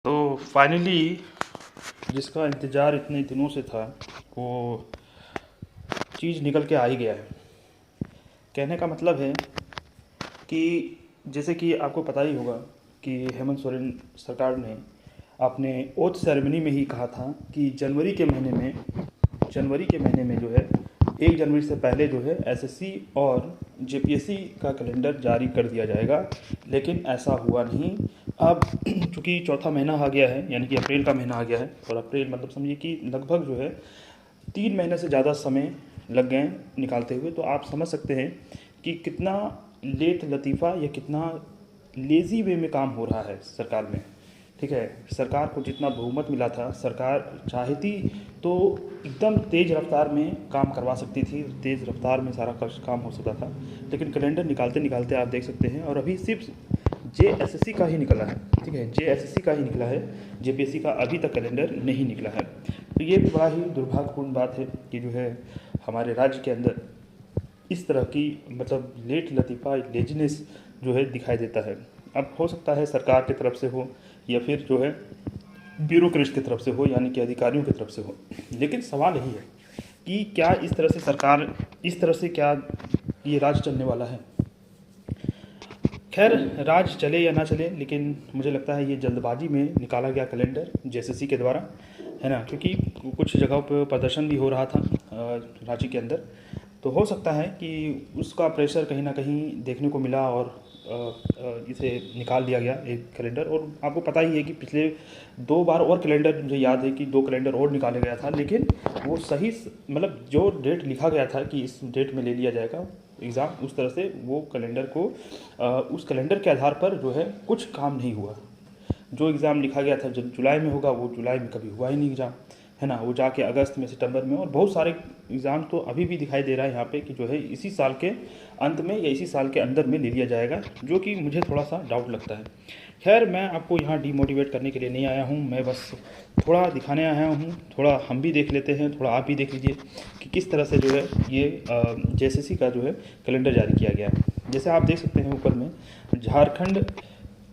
तो फाइनली जिसका इंतज़ार इतने दिनों से था वो चीज़ निकल के आ ही गया है। कहने का मतलब है कि जैसे कि आपको पता ही होगा कि हेमंत सोरेन सरकार ने अपने ओथ सेरेमनी में ही कहा था कि जनवरी के महीने में जो है 1 जनवरी से पहले जो है एसएससी और जेपीएससी का कैलेंडर जारी कर दिया जाएगा, लेकिन ऐसा हुआ नहीं। अब चूँकि चौथा महीना आ गया है, यानी कि अप्रैल का महीना आ गया है, और अप्रैल मतलब समझिए कि लगभग जो है 3 महीने से ज़्यादा समय लग गए निकालते हुए। तो आप समझ सकते हैं कि कितना लेट लतीफ़ा या कितना लेज़ी वे में काम हो रहा है सरकार में। ठीक है, सरकार को जितना बहुमत मिला था, सरकार चाहती तो एकदम तेज़ रफ्तार में काम करवा सकती थी, तेज़ रफ्तार में सारा काम हो सकता था, लेकिन कैलेंडर निकालते निकालते आप देख सकते हैं, और अभी सिर्फ जेएसएससी का ही निकला है। ठीक है, जेएसएससी का ही निकला है, जेपीएससी का अभी तक कैलेंडर नहीं निकला है। तो ये भी बड़ा ही दुर्भाग्यपूर्ण बात है कि जो है हमारे राज्य के अंदर इस तरह की मतलब लेट लतीफ़ा लेजीनेस जो है दिखाई देता है। अब हो सकता है सरकार की तरफ से हो या फिर जो है ब्यूरोक्रेट की तरफ से हो, यानी कि अधिकारियों की तरफ से हो, लेकिन सवाल यही है कि क्या इस तरह से सरकार, इस तरह से क्या ये राज चलने वाला है। खैर, राज चले या ना चले, लेकिन मुझे लगता है ये जल्दबाजी में निकाला गया कैलेंडर जेएसएससी के द्वारा, है ना, क्योंकि कुछ जगहों पर प्रदर्शन भी हो रहा था रांची के अंदर। तो हो सकता है कि उसका प्रेशर कहीं ना कहीं देखने को मिला और इसे निकाल दिया गया एक कैलेंडर। और आपको पता ही है कि पिछले 2 बार और कैलेंडर, मुझे याद है कि 2 कैलेंडर और निकाले गया था, लेकिन वो सही मतलब जो डेट लिखा गया था कि इस डेट में ले लिया जाएगा एग्ज़ाम, उस तरह से वो कैलेंडर को उस कैलेंडर के आधार पर जो है कुछ काम नहीं हुआ। जो एग्ज़ाम लिखा गया था जब जुलाई में होगा, वो जुलाई में कभी हुआ ही नहीं एग्ज़ाम, है ना, वो जाके अगस्त में, सितंबर में, और बहुत सारे एग्ज़ाम तो अभी भी दिखाई दे रहा है यहाँ पे कि जो है इसी साल के अंत में या इसी साल के अंदर में ले लिया जाएगा, जो कि मुझे थोड़ा सा डाउट लगता है। खैर, मैं आपको यहाँ डीमोटिवेट करने के लिए नहीं आया हूँ, मैं बस थोड़ा दिखाने आया हूँ, थोड़ा हम भी देख लेते हैं, थोड़ा आप भी देख लीजिए कि किस तरह से जो है ये जेएसएससी का जो है कैलेंडर जारी किया गया है। जैसे आप देख सकते हैं ऊपर में झारखंड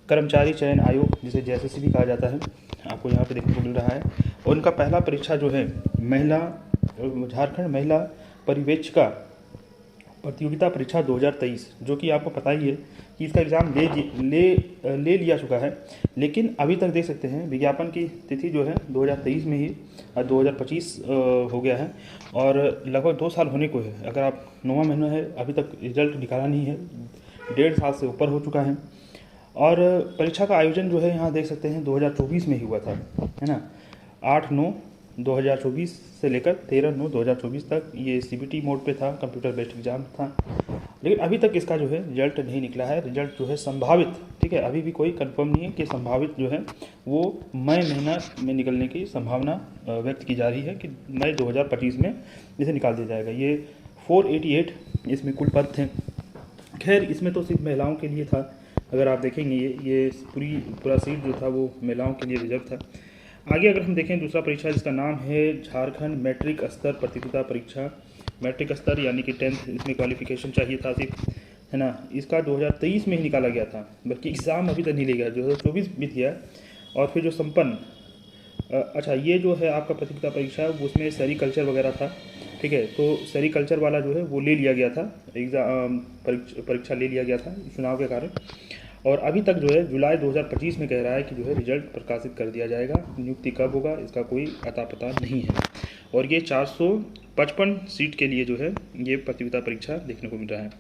कर्मचारी चयन आयोग, जिसे जेएसएससी भी कहा जाता है, आपको यहाँ पे देखने को मिल रहा है। और उनका पहला परीक्षा जो है झारखंड महिला पर्यवेक्षिका प्रतियोगिता परीक्षा 2023, जो कि आपको पता ही है कि इसका एग्ज़ाम ले लिया चुका है, लेकिन अभी तक देख सकते हैं विज्ञापन की तिथि जो है 2023 में ही 2025 हो गया है, और लगभग 2 साल होने को है। अगर आप 9वां महीना है, अभी तक रिजल्ट निकाला नहीं है, 1.5 साल से ऊपर हो चुका है। और परीक्षा का आयोजन जो है यहाँ देख सकते हैं 2024 में ही हुआ था, है ना, 8/9/2024 से लेकर 13/9/2024 तक ये सीबीटी मोड पे था, कंप्यूटर बेस्ड एग्जाम था। लेकिन अभी तक इसका जो है रिजल्ट नहीं निकला है। रिजल्ट जो है संभावित, ठीक है, अभी भी कोई कंफर्म नहीं है कि संभावित जो है वो मई महीना में निकलने की संभावना व्यक्त की जा रही है कि मई 2025 में इसे निकाल दिया जाएगा। ये 488 इसमें कुल पद थे। खैर, इसमें तो सिर्फ महिलाओं के लिए था। अगर आप देखेंगे ये पूरा सीट जो था वो महिलाओं के लिए रिजर्व था। आगे अगर हम देखें दूसरा परीक्षा, जिसका नाम है झारखंड मैट्रिक स्तर प्रतियोगिता परीक्षा, मैट्रिक स्तर यानी कि 10th, इसमें क्वालिफिकेशन चाहिए था सिर्फ, है ना। इसका 2023 में ही निकाला गया था, बल्कि एग्ज़ाम अभी तक नहीं ले गया, 2024 बीत गया। और फिर जो संपन्न अच्छा, ये जो है आपका प्रतियोगिता परीक्षा, उसमें सेरिकल्चर वगैरह था, ठीक है। तो सेरिकल्चर वाला जो है वो ले लिया गया था, एग्ज़ाम परीक्षा ले लिया गया था चुनाव के कारण। और अभी तक जो है जुलाई 2025 में कह रहा है कि जो है रिजल्ट प्रकाशित कर दिया जाएगा। नियुक्ति कब होगा इसका कोई अता पता नहीं है। और ये 455 सीट के लिए जो है ये प्रतियोगिता परीक्षा देखने को मिल रहा है।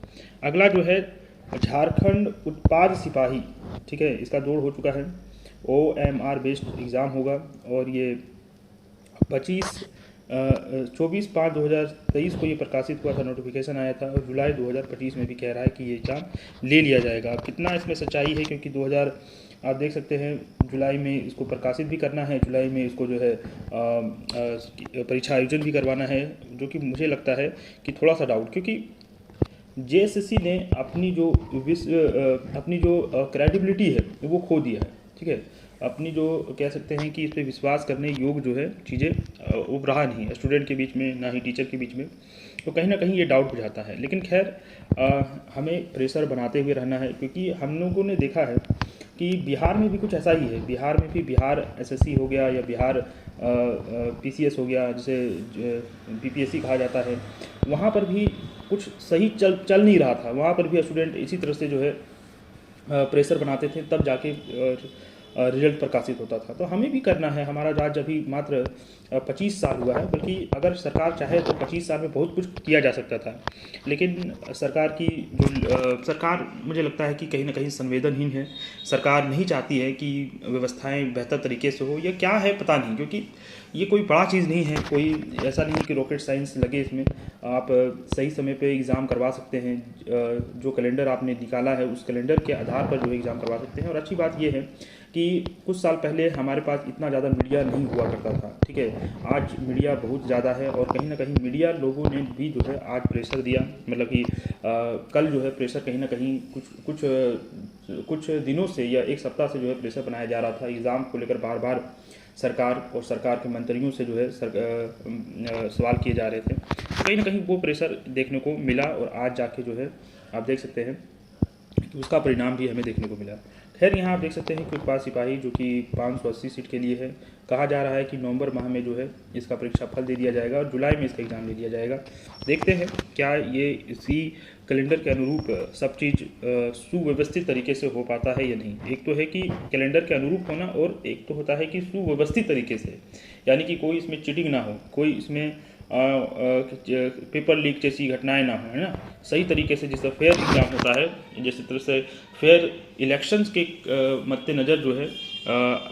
अगला जो है झारखंड उत्पाद सिपाही, ठीक है, इसका दौर हो चुका है, OMR बेस्ड एग्ज़ाम होगा। और ये 24/5/2023 को ये प्रकाशित हुआ था, नोटिफिकेशन आया था, और जुलाई 2025 में भी कह रहा है कि ये एग्ज़ाम ले लिया जाएगा। अब कितना इसमें सच्चाई है, क्योंकि 2000 आप देख सकते हैं जुलाई में इसको प्रकाशित भी करना है, जुलाई में इसको जो है परीक्षा आयोजन भी करवाना है, जो कि मुझे लगता है कि थोड़ा सा डाउट, क्योंकि जेएसएससी ने अपनी जो क्रेडिबिलिटी है वो खो दिया है, ठीक है। अपनी जो कह सकते हैं कि इस पर विश्वास करने योग्य जो है चीज़ें उभ रहा नहीं है स्टूडेंट के बीच में, ना ही टीचर के बीच में। तो कहीं ना कहीं ये डाउट बुझाता है। लेकिन खैर, हमें प्रेशर बनाते हुए रहना है, क्योंकि हम लोगों ने देखा है कि बिहार में भी कुछ ऐसा ही है। बिहार में भी बिहार एसएससी हो गया या बिहार पीसीएस हो गया, जिसे बीपीएससी कहा जाता है, वहाँ पर भी कुछ सही चल नहीं रहा था। वहाँ पर भी स्टूडेंट इसी तरह से जो है प्रेशर बनाते थे, तब जाके रिजल्ट प्रकाशित होता था। तो हमें भी करना है। हमारा राज्य अभी मात्र 25 साल हुआ है, बल्कि अगर सरकार चाहे तो 25 साल में बहुत कुछ किया जा सकता था। लेकिन सरकार मुझे लगता है कि कहीं ना कहीं संवेदनहीन है। सरकार नहीं चाहती है कि व्यवस्थाएं बेहतर तरीके से हो, या क्या है पता नहीं, क्योंकि ये कोई बड़ा चीज़ नहीं है। कोई ऐसा नहीं है कि रॉकेट साइंस लगे इसमें। आप सही समय पे एग्ज़ाम करवा सकते हैं। जो कैलेंडर आपने निकाला है उस कैलेंडर के आधार पर जो है एग्ज़ाम करवा सकते हैं। और अच्छी बात ये है कि कुछ साल पहले हमारे पास इतना ज़्यादा मीडिया नहीं हुआ करता था, ठीक है। आज मीडिया बहुत ज़्यादा है, और कहीं ना कहीं मीडिया लोगों ने भी जो है आज प्रेशर दिया। मतलब कि कल जो है प्रेशर कहीं ना कहीं कुछ दिनों से या एक सप्ताह से जो है प्रेशर बनाया जा रहा था एग्ज़ाम को लेकर। बार बार सरकार और सरकार के मंत्रियों से जो है सवाल किए जा रहे थे। कहीं ना कहीं वो प्रेशर देखने को मिला, और आज जाके जो है आप देख सकते हैं कि उसका परिणाम भी हमें देखने को मिला। खैर, यहाँ आप देख सकते हैं कि उत्पाद सिपाही जो कि 580 सीट के लिए है, कहा जा रहा है कि नवंबर माह में जो है इसका परीक्षा फल दे दिया जाएगा और जुलाई में इसका एग्ज़ाम ले लिया जाएगा। देखते हैं क्या ये इसी कैलेंडर के अनुरूप सब चीज़ सुव्यवस्थित तरीके से हो पाता है या नहीं। एक तो है कि कैलेंडर के अनुरूप होना, और एक तो होता है कि सुव्यवस्थित तरीके से, यानी कि कोई इसमें चीटिंग ना हो, कोई इसमें पेपर लीक जैसी घटनाएं ना हो, है ना। सही तरीके से जैसे फेयर एग्ज़ाम होता है, जिस तरह से फेयर इलेक्शंस के मद्देनज़र जो है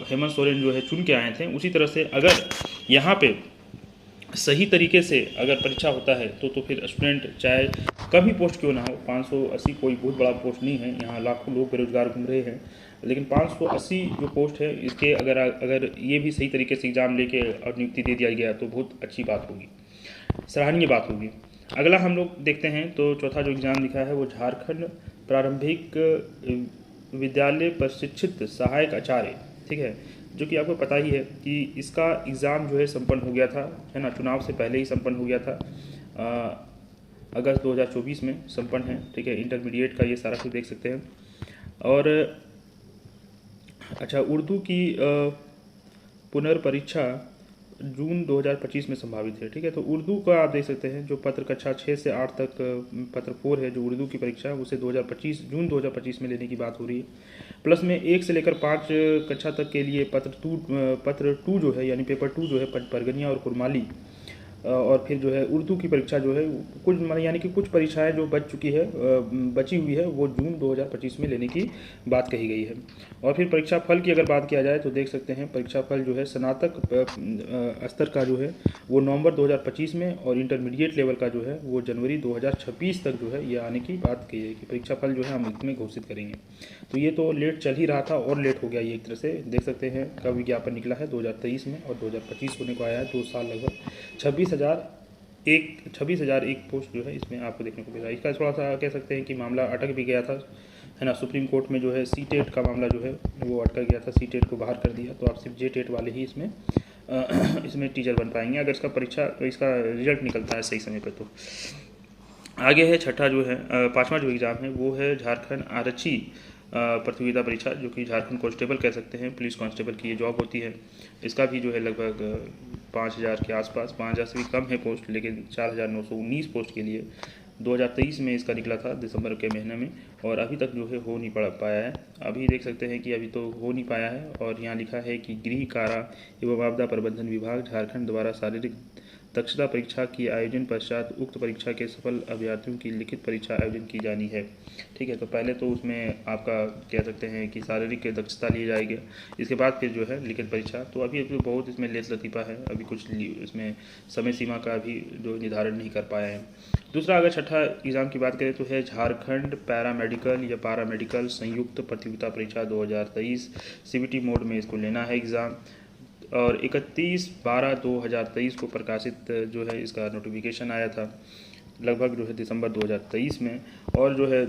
हेमंत सोरेन जो है चुन के आए थे, उसी तरह से अगर यहाँ पे सही तरीके से अगर परीक्षा होता है तो फिर स्टूडेंट चाहे कभी पोस्ट क्यों ना हो, 580 कोई बहुत बड़ा पोस्ट नहीं है। यहाँ लाखों लोग बेरोजगार घूम रहे हैं, लेकिन 580 जो पोस्ट है इसके अगर ये भी सही तरीके से एग्ज़ाम लेके और नियुक्ति दे दिया गया तो बहुत अच्छी बात होगी, सराहनीय बात होगी। अगला हम लोग देखते हैं तो चौथा जो एग्ज़ाम लिखा है वो झारखंड प्रारंभिक विद्यालय प्रशिक्षित सहायक आचार्य, ठीक है, जो कि आपको पता ही है कि इसका एग्ज़ाम जो है संपन्न हो गया था, है ना। चुनाव से पहले ही संपन्न हो गया था, अगस्त 2024 में संपन्न है, ठीक है। इंटरमीडिएट का ये सारा कुछ देख सकते हैं। और अच्छा, उर्दू की पुनर्परीक्षा जून 2025 में संभावित है, ठीक है। तो उर्दू का आप देख सकते हैं जो पत्र कक्षा 6 से 8 तक पत्र 4 है, जो उर्दू की परीक्षा है उसे जून 2025 में लेने की बात हो रही है। प्लस में 1 से लेकर 5 कक्षा तक के लिए पत्र 2 जो है, यानी पेपर 2 जो है परगनिया और कुरमाली, और फिर जो है उर्दू की परीक्षा जो है कुछ यानी कि कुछ परीक्षाएं जो बची हुई है वो जून 2025 में लेने की बात कही गई है। और फिर परीक्षा फल की अगर बात किया जाए तो देख सकते हैं परीक्षा फल जो है स्नातक स्तर का जो है वो नवंबर 2025 में, और इंटरमीडिएट लेवल का जो है वो जनवरी 2026 तक जो है ये आने की बात कही है कि परीक्षा फल जो है हम इसमें घोषित करेंगे। तो ये तो लेट चल ही रहा था और लेट हो गया ये एक तरह से। देख सकते हैं कब विज्ञापन निकला है 2023 में, और 2025 होने को आया है 2 साल लगभग। 26,001 पोस्ट जो है इसमें आपको देखने को मिला। इसका थोड़ा सा कह सकते हैं कि मामला अटक भी गया था, है ना। सुप्रीम कोर्ट में जो है सीटेट का मामला जो है वो अटक गया था, सीटेट को बाहर कर दिया। तो आप सिर्फ जेटेट वाले ही इसमें टीचर बन पाएंगे अगर इसका रिजल्ट निकलता है सही समय पर। तो आगे है छठा जो है पाँचवा जो एग्ज़ाम है वो है झारखंड आरक्षी प्रतियोगिता परीक्षा, जो कि झारखंड कांस्टेबल कह सकते हैं, पुलिस कांस्टेबल की ये जॉब होती है। इसका भी जो है लगभग 5,000 के आसपास, 5,000 से भी कम है पोस्ट, लेकिन 4,919 पोस्ट के लिए 2023 में इसका निकला था दिसंबर के महीने में, और अभी तक जो है हो नहीं पाया है। अभी देख सकते हैं कि अभी तो हो नहीं पाया है। और यहाँ लिखा है कि गृह कारा एवं आपदा प्रबंधन विभाग झारखंड द्वारा शारीरिक दक्षता परीक्षा की आयोजन पश्चात उक्त परीक्षा के सफल अभ्यर्थियों की लिखित परीक्षा आयोजन की जानी है, ठीक है। तो पहले तो उसमें आपका कह सकते हैं कि शारीरिक दक्षता ली जाएगी, इसके बाद फिर जो है लिखित परीक्षा। तो अभी बहुत इसमें लेस लतीफ़ा है, अभी कुछ इसमें समय सीमा का भी जो निर्धारण नहीं कर पाया है। दूसरा अगर छठा एग्ज़ाम की बात करें तो है झारखंड पैरामेडिकल या पारामेडिकल संयुक्त प्रतियोगिता परीक्षा 2023, CBT मोड में इसको लेना है एग्ज़ाम। और 31/12/2023 को प्रकाशित जो है इसका नोटिफिकेशन आया था लगभग जो है दिसंबर 2023 में, और जो है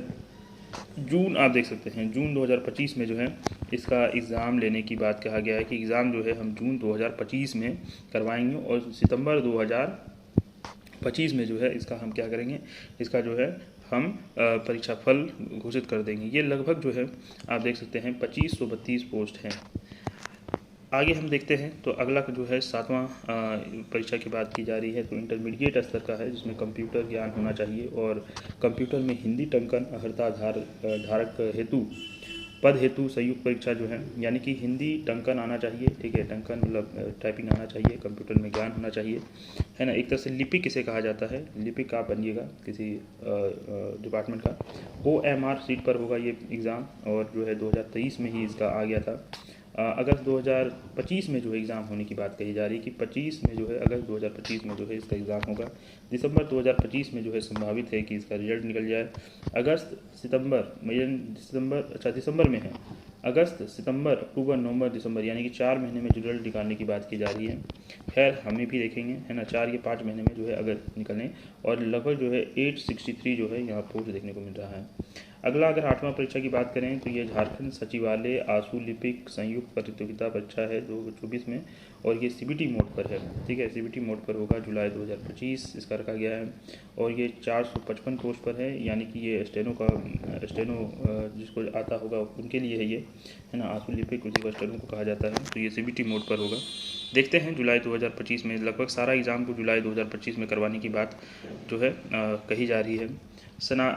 जून आप देख सकते हैं जून 2025 में जो है इसका एग्ज़ाम लेने की बात कहा गया है कि एग्ज़ाम जो है हम जून 2025 में करवाएंगे, और सितंबर 2025 में जो है इसका हम क्या करेंगे, इसका जो है हम परीक्षा फल घोषित कर देंगे। ये लगभग जो है आप देख सकते हैं 2532 पोस्ट हैं। आगे हम देखते हैं तो अगला जो है 7वां परीक्षा की बात की जा रही है तो इंटरमीडिएट स्तर का है, जिसमें कंप्यूटर ज्ञान होना चाहिए और कंप्यूटर में हिंदी टंकन अर्हता धारक हेतु पद हेतु संयुक्त परीक्षा जो है, यानी कि हिंदी टंकन आना चाहिए, ठीक है, टंकन मतलब टाइपिंग आना चाहिए, कंप्यूटर में ज्ञान होना चाहिए, है ना। एक तरह से लिपिक किसे कहा जाता है, लिपिक आप बनिएगा किसी डिपार्टमेंट का। OMR सीट पर होगा ये एग्ज़ाम और जो है 2023 में ही इसका आ गया था। अगस्त 2025 में जो है एग्ज़ाम होने की बात कही जा रही है कि 25 में जो है अगस्त 2025 में जो है इसका एग्ज़ाम होगा। दिसंबर 2025 में जो है संभावित है कि इसका रिजल्ट निकल जाए। अगस्त दिसंबर में है। अगस्त सितंबर अक्टूबर नवंबर दिसंबर यानी कि 4 महीने में रिजल्ट निकालने की बात की जा रही है। खैर हमें भी देखेंगे, है ना, 4 या 5 महीने में जो है अगर निकलें और लगभग जो है 863 जो है यहाँ पोस्ट देखने को मिल रहा है। अगला अगर 8वां परीक्षा की बात करें तो ये झारखंड सचिवालय आशु लिपिक संयुक्त प्रतियोगिता परीक्षा है 2024 में और ये CBT मोड पर है, ठीक है, CBT मोड पर होगा, जुलाई 2025 इसका रखा गया है और ये 455 पोस्ट पर है, यानी कि ये स्टेनो जिसको आता होगा उनके लिए है ये, है ना, आशु लिपिक उसी को स्टेनो को कहा जाता है, तो ये CBT मोड पर होगा। देखते हैं जुलाई 2025 में, लगभग सारा एग्ज़ाम को जुलाई 2025 में करवाने की बात जो है कही जा रही है।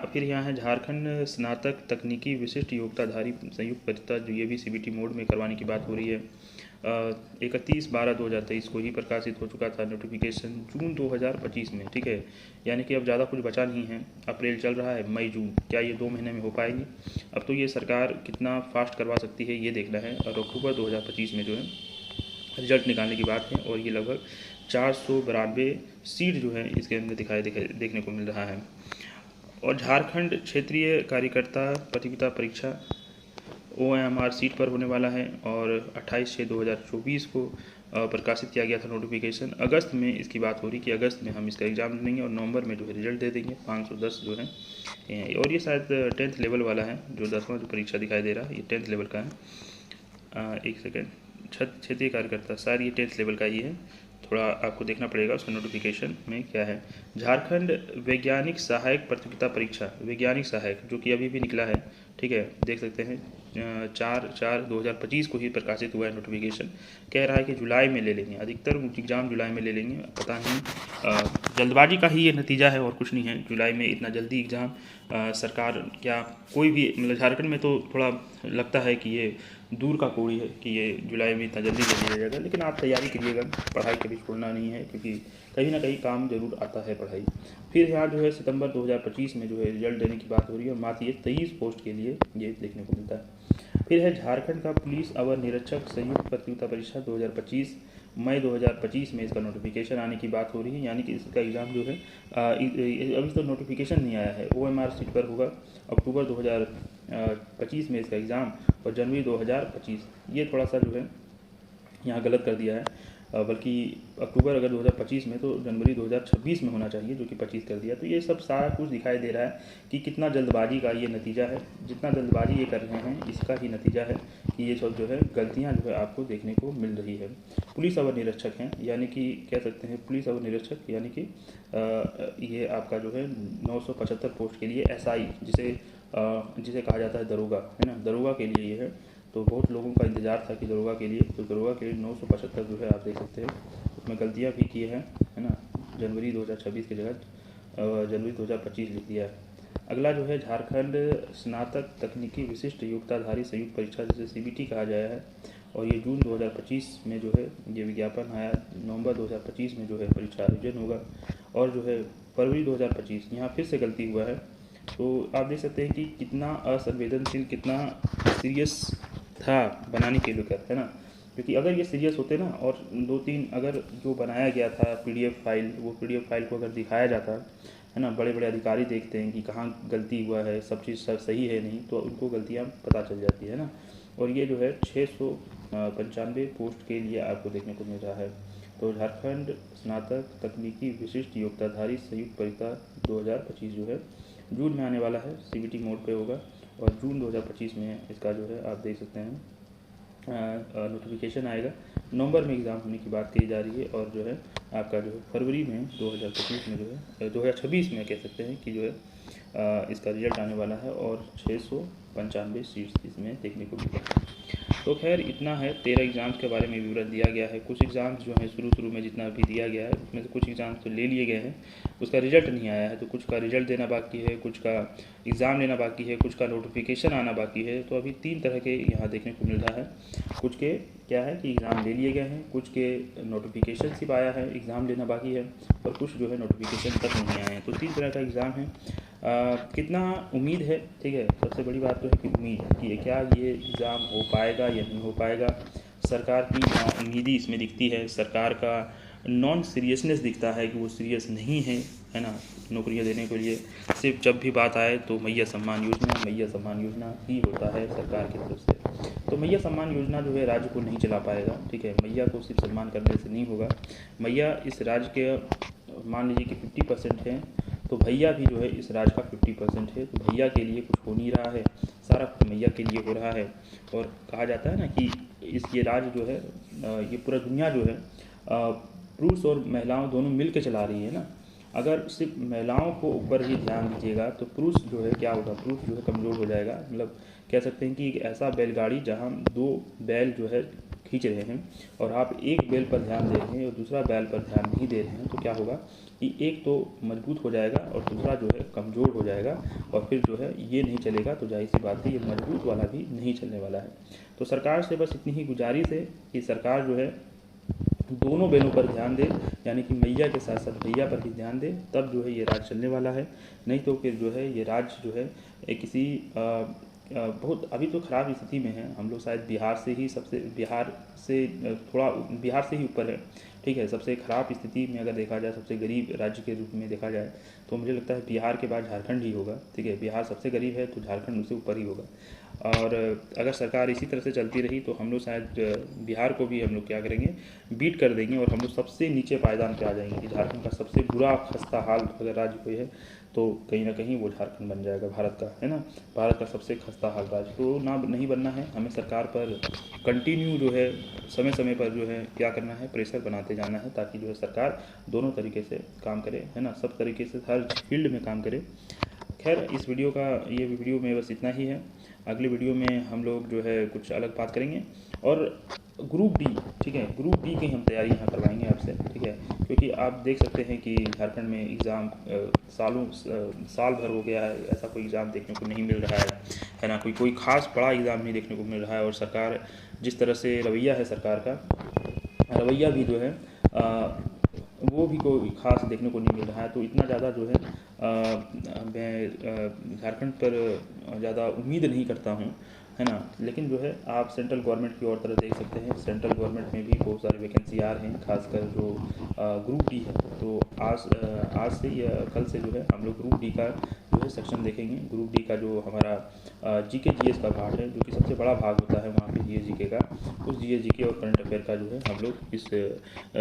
फिर यहाँ है झारखंड स्नातक तकनीकी विशिष्ट योग्यताधारी संयुक्त परीक्षा, जो ये भी CBT मोड में करवाने की बात हो रही है। 31/12/2023 को ही प्रकाशित हो चुका था नोटिफिकेशन जून 2025 में, ठीक है, यानी कि अब ज़्यादा कुछ बचा नहीं है। अप्रैल चल रहा है, मई जून, क्या ये 2 महीने में हो पाएगी? अब तो ये सरकार कितना फास्ट करवा सकती है ये देखना है और अक्टूबर 2025 में जो है रिजल्ट निकालने की बात है और ये लगभग 492 सीट जो है इसके अंदर देखने को मिल रहा है। और झारखंड क्षेत्रीय कार्यकर्ता प्रतियोगिता परीक्षा OMR सीट पर होने वाला है और 28/6/2024 को प्रकाशित किया गया था नोटिफिकेशन। अगस्त में इसकी बात हो रही कि अगस्त में हम इसका एग्ज़ाम देंगे और नवंबर में जो है रिजल्ट दे देंगे। 510 जो है और ये शायद 10th लेवल वाला है, जो 10वां जो परीक्षा दिखाई दे रहा है ये 10th लेवल का है। एक सेकेंड, क्षेत्रीय कार्यकर्ता शायद ये 10th लेवल का ही है, थोड़ा आपको देखना पड़ेगा उसका नोटिफिकेशन में क्या है। झारखंड वैज्ञानिक सहायक प्रतियोगिता परीक्षा, वैज्ञानिक सहायक जो कि अभी भी निकला है, ठीक है, देख सकते हैं 4/4/2025 को ही प्रकाशित हुआ है नोटिफिकेशन। कह रहा है कि जुलाई में ले लेंगे, अधिकतर एग्ज़ाम जुलाई में ले लेंगे, पता नहीं जल्दबाजी का ही ये नतीजा है और कुछ नहीं है। जुलाई में इतना जल्दी एग्ज़ाम सरकार क्या कोई भी, मतलब झारखंड में तो थोड़ा लगता है कि ये दूर का कोड़ी है कि ये जुलाई में इतना जल्दी ले लिया जाएगा, लेकिन आप तैयारी करिएगा, पढ़ाई कभी छोड़ना नहीं है क्योंकि कहीं ना कहीं काम जरूर आता है पढ़ाई। फिर यहाँ जो है सितंबर 2025 में जो है रिजल्ट देने की बात हो रही है और मात्र ये 23 पोस्ट के लिए ये देखने को मिलता है। फिर है झारखंड का पुलिस अवर निरीक्षक संयुक्त प्रतियोगिता परीक्षा 2025, मई 2025 में इसका नोटिफिकेशन आने की बात हो रही है, यानी कि इसका एग्ज़ाम जो है अभी तो नोटिफिकेशन नहीं आया है। OMR सीट पर होगा, अक्टूबर 2025 में इसका एग्ज़ाम और जनवरी 2025, ये थोड़ा सा जो है यहाँ गलत कर दिया है, बल्कि अक्टूबर अगर 2025 में तो जनवरी 2026 में होना चाहिए, जो कि 25 कर दिया। तो ये सब सारा कुछ दिखाई दे रहा है कि कितना जल्दबाजी का ये नतीजा है, जितना जल्दबाजी ये कर रहे हैं इसका ही नतीजा है कि ये सब जो है गलतियाँ जो है आपको देखने को मिल रही है। पुलिस अवर निरीक्षक हैं, यानी कि कह सकते हैं पुलिस अवर निरीक्षक, यानी कि ये आपका जो है 975 पोस्ट के लिए SI जिसे कहा जाता है दरोगा, है ना, दरोगा के लिए ये है। तो बहुत लोगों का इंतज़ार था कि दरोगा के लिए, तो दरोगा के लिए 975 जो है आप देख सकते हैं, उसमें गलतियाँ भी की है ना, जनवरी 2026 की जगह जनवरी 2025 लिख दिया है। अगला जो है झारखंड स्नातक तकनीकी विशिष्ट योग्यताधारी संयुक्त परीक्षा, जिसे CBT कहा गया है, और ये जून 2025 में जो है ये विज्ञापन आया। नवंबर 2025 में जो है परीक्षा आयोजन होगा और जो है फरवरी 2025 यहाँ फिर से गलती हुआ है। तो आप देख सकते हैं कि कितना असंवेदनशील, कितना सीरियस था बनाने के लेकर, है ना, क्योंकि अगर ये सीरियस होते ना और 2-3 अगर जो बनाया गया था PDF फाइल, वो PDF फाइल को अगर दिखाया जाता, है ना, बड़े बड़े अधिकारी देखते हैं कि कहाँ गलती हुआ है, सब चीज़ सही है नहीं, तो उनको गलतियाँ पता चल जाती है ना। और ये जो है 695 पोस्ट के लिए आपको देखने को मिल रहा है। तो झारखंड स्नातक तकनीकी विशिष्ट योग्यताधारी संयुक्त परीक्षा 2025 जो है जून में आने वाला है, CBT मोड पे होगा और जून 2025 में इसका जो है आप देख सकते हैं नोटिफिकेशन आएगा। नवंबर में एग्ज़ाम होने की बात कही जा रही है, और जो है आपका जो है फरवरी में 2025 में जो है 2026 में कह सकते हैं कि जो है इसका रिजल्ट आने वाला है, और 695 सीट्स इसमें देखने को मिलेगा। तो खैर इतना है, 13 एग्ज़ाम्स के बारे में विवरण दिया गया है। कुछ एग्ज़ाम्स जो हैं शुरू में जितना भी दिया गया है उसमें से कुछ एग्ज़ाम्स तो ले लिए गए हैं, उसका रिजल्ट नहीं आया है, तो कुछ का रिजल्ट देना बाकी है, कुछ का एग्ज़ाम लेना बाकी है, कुछ का नोटिफिकेशन आना बाकी है। तो अभी 3 तरह के यहाँ देखने को मिल रहा है। कुछ के क्या है कि एग्ज़ाम ले लिए गए हैं, कुछ के नोटिफिकेशन सिर्फ आया है, एग्ज़ाम लेना बाकी है, और कुछ जो है नोटिफिकेशन तक नहीं आए हैं। तो 3 तरह का एग्ज़ाम है। कितना उम्मीद है, ठीक है, सबसे बड़ी बात तो है कि उम्मीद कि क्या ये एग्ज़ाम हो पाएगा या नहीं हो पाएगा। सरकार की नाउम्मीदी इसमें दिखती है, सरकार का नॉन सीरियसनेस दिखता है कि वो सीरियस नहीं है ना, नौकरियां देने के लिए। सिर्फ जब भी बात आए तो मैया सम्मान योजना ही होता है सरकार की तरफ से। तो मैया सम्मान योजना जो है राज्य को नहीं चला पाएगा, ठीक है। मैया को सिर्फ सम्मान करने से नहीं होगा। मैया इस राज्य के मान लीजिए कि 50% हैं, तो भैया भी जो है इस राज्य का 50% है। तो भैया के लिए कुछ हो नहीं रहा है, सारा कुछ मैया के लिए हो रहा है। और कहा जाता है ना कि ये राज्य जो है, ये पूरा दुनिया जो है पुरुष और महिलाओं दोनों मिल के चला रही है ना। अगर सिर्फ महिलाओं को ऊपर ही ध्यान दीजिएगा तो पुरुष जो है क्या होगा, पुरुष जो है कमज़ोर हो जाएगा। मतलब कह सकते हैं कि एक ऐसा बैलगाड़ी जहाँ 2 बैल जो है खींच रहे हैं, और आप एक बैल पर ध्यान दे रहे हैं और दूसरा बैल पर ध्यान नहीं दे रहे हैं, तो क्या होगा कि एक तो मजबूत हो जाएगा और दूसरा जो है कमज़ोर हो जाएगा, और फिर जो है ये नहीं चलेगा। तो जाहिर सी बात है ये मजबूत वाला भी नहीं चलने वाला है। तो सरकार से बस इतनी ही गुजारिश है कि सरकार जो है दोनों बैलों पर ध्यान दे, यानी कि मैया के साथ साथ भैया पर भी ध्यान दे, तब जो है ये राज्य चलने वाला है। नहीं तो फिर जो है ये राज्य जो है किसी बहुत अभी तो ख़राब स्थिति में है। हम लोग शायद बिहार से ही ऊपर है, ठीक है। सबसे ख़राब स्थिति में अगर देखा जाए, सबसे गरीब राज्य के रूप में देखा जाए, तो मुझे लगता है बिहार के बाद झारखंड ही होगा, ठीक है। बिहार सबसे गरीब है तो झारखंड उससे ऊपर ही होगा। और अगर सरकार इसी तरह से चलती रही तो हम लोग शायद बिहार को भी हम लोग क्या करेंगे, बीट कर देंगे, और हम लोग सबसे नीचे पायदान पे आ जाएंगे कि झारखंड का सबसे बुरा खस्ता हाल अगर राज्य कोई है तो कहीं ना कहीं वो झारखंड बन जाएगा, भारत का, है ना। भारत का सबसे खस्ता हाल राज्य तो नहीं बनना है। हमें सरकार पर कंटिन्यू जो है समय समय पर जो है क्या करना है, प्रेशर बनाते जाना है, ताकि जो है सरकार दोनों तरीके से काम करे, है ना, सब तरीके से हर फील्ड में काम करे। खैर इस वीडियो का ये वीडियो में बस इतना ही है। अगली वीडियो में हम लोग जो है कुछ अलग बात करेंगे, और ग्रुप डी, ठीक है, ग्रुप डी की हम तैयारी यहाँ करवाएंगे आपसे, ठीक है। क्योंकि आप देख सकते हैं कि झारखंड में एग्ज़ाम साल भर हो गया है, ऐसा कोई एग्ज़ाम देखने को नहीं मिल रहा है ना। कोई ख़ास बड़ा एग्ज़ाम नहीं देखने को मिल रहा है, और सरकार जिस तरह से रवैया है, सरकार का रवैया भी जो है वो भी कोई ख़ास देखने को नहीं मिल रहा है। तो इतना ज़्यादा जो है मैं झारखंड पर ज़्यादा उम्मीद नहीं करता हूँ, है ना। लेकिन जो है आप सेंट्रल गवर्नमेंट की और तरफ देख सकते हैं, सेंट्रल गवर्नमेंट में भी बहुत सारे वैकेंसी आ रहे हैं, खासकर जो ग्रुप डी है। तो आज से या कल से जो है हम लोग ग्रुप डी का जो है सेक्शन देखेंगे। ग्रुप डी का जो हमारा जीके जीएस का भाग है, जो कि सबसे बड़ा भाग होता है वहाँ पे जीएस जीके का, उस जीएस जीके और करंट अफेयर का जो है हम लोग इस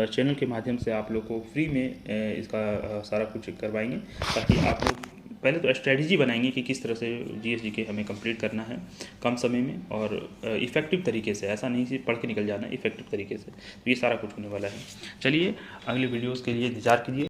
चैनल के माध्यम से आप लोग को फ्री में इसका सारा कुछ करवाएंगे, ताकि आप लोग पहले तो स्ट्रेटजी बनाएंगे कि किस तरह से जीएस जीके हमें कंप्लीट करना है कम समय में और इफ़ेक्टिव तरीके से। ऐसा नहीं सिर्फ पढ़ के निकल जाना, इफ़ेक्टिव तरीके से। तो ये सारा कुछ होने वाला है। चलिए अगले वीडियोज़ के लिए इंतज़ार कीजिए।